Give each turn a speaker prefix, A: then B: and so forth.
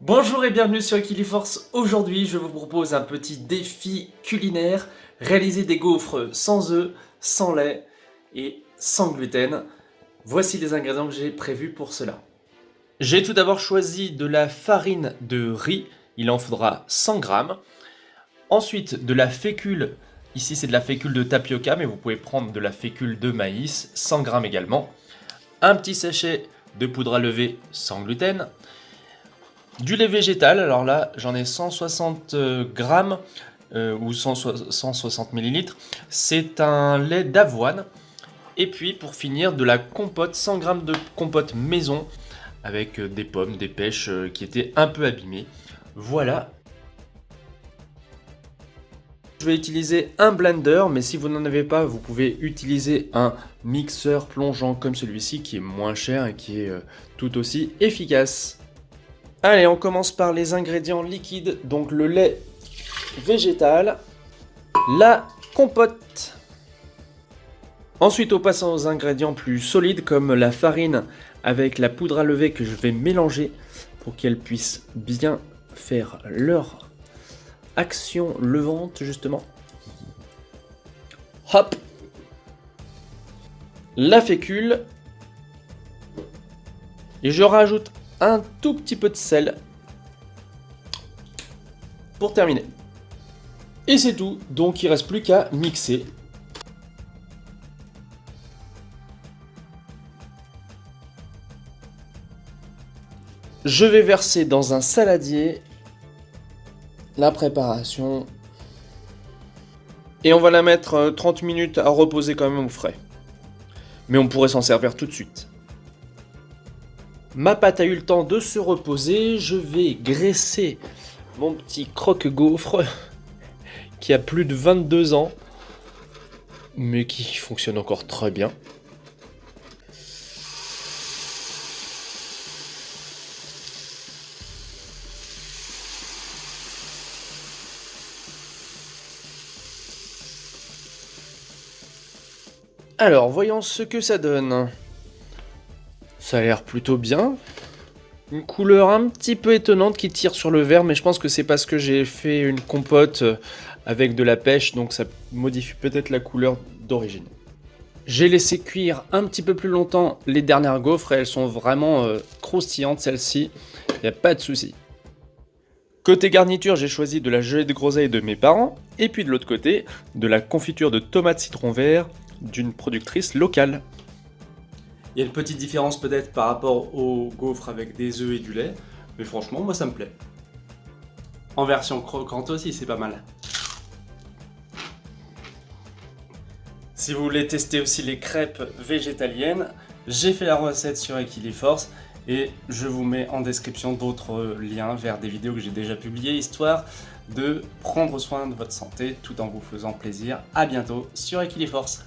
A: Bonjour et bienvenue sur Equiliforce. Aujourd'hui, je vous propose un petit défi culinaire, réaliser des gaufres sans œufs, sans lait et sans gluten. Voici les ingrédients que j'ai prévus pour cela. J'ai tout d'abord choisi de la farine de riz, il en faudra 100 g. Ensuite, de la fécule, ici c'est de la fécule de tapioca, mais vous pouvez prendre de la fécule de maïs, 100 g également. Un petit sachet de poudre à lever sans gluten. Du lait végétal, alors là j'en ai 160 grammes ou 160 millilitres. C'est un lait d'avoine. Et puis pour finir, de la compote, 100 grammes de compote maison avec des pommes, des pêches qui étaient un peu abîmées. Voilà. Je vais utiliser un blender, mais si vous n'en avez pas, vous pouvez utiliser un mixeur plongeant comme celui-ci qui est moins cher et qui est tout aussi efficace. Allez, on commence par les ingrédients liquides, donc le lait végétal, la compote. Ensuite, on passe aux ingrédients plus solides comme la farine avec la poudre à lever que je vais mélanger pour qu'elle puisse bien faire leur action levante justement. Hop. La fécule. Et je rajoute un tout petit peu de sel pour terminer. Et c'est tout, donc il ne reste plus qu'à mixer. Je vais verser dans un saladier la préparation. Et on va la mettre 30 minutes à reposer quand même au frais. Mais on pourrait s'en servir tout de suite. Ma pâte a eu le temps de se reposer, je vais graisser mon petit croque-gaufre qui a plus de 22 ans, mais qui fonctionne encore très bien. Alors, voyons ce que ça donne. Ça a l'air plutôt bien. Une couleur un petit peu étonnante qui tire sur le vert, mais je pense que c'est parce que j'ai fait une compote avec de la pêche, donc ça modifie peut-être la couleur d'origine. J'ai laissé cuire un petit peu plus longtemps les dernières gaufres et elles sont vraiment croustillantes celles-ci, il n'y a pas de souci. Côté garniture, j'ai choisi de la gelée de groseille de mes parents, et puis de l'autre côté, de la confiture de tomates citron vert d'une productrice locale. Il y a une petite différence peut-être par rapport aux gaufres avec des œufs et du lait, mais franchement, moi ça me plaît. En version croquante aussi, c'est pas mal. Si vous voulez tester aussi les crêpes végétaliennes, j'ai fait la recette sur Equiliforce et je vous mets en description d'autres liens vers des vidéos que j'ai déjà publiées, histoire de prendre soin de votre santé tout en vous faisant plaisir. À bientôt sur Equiliforce.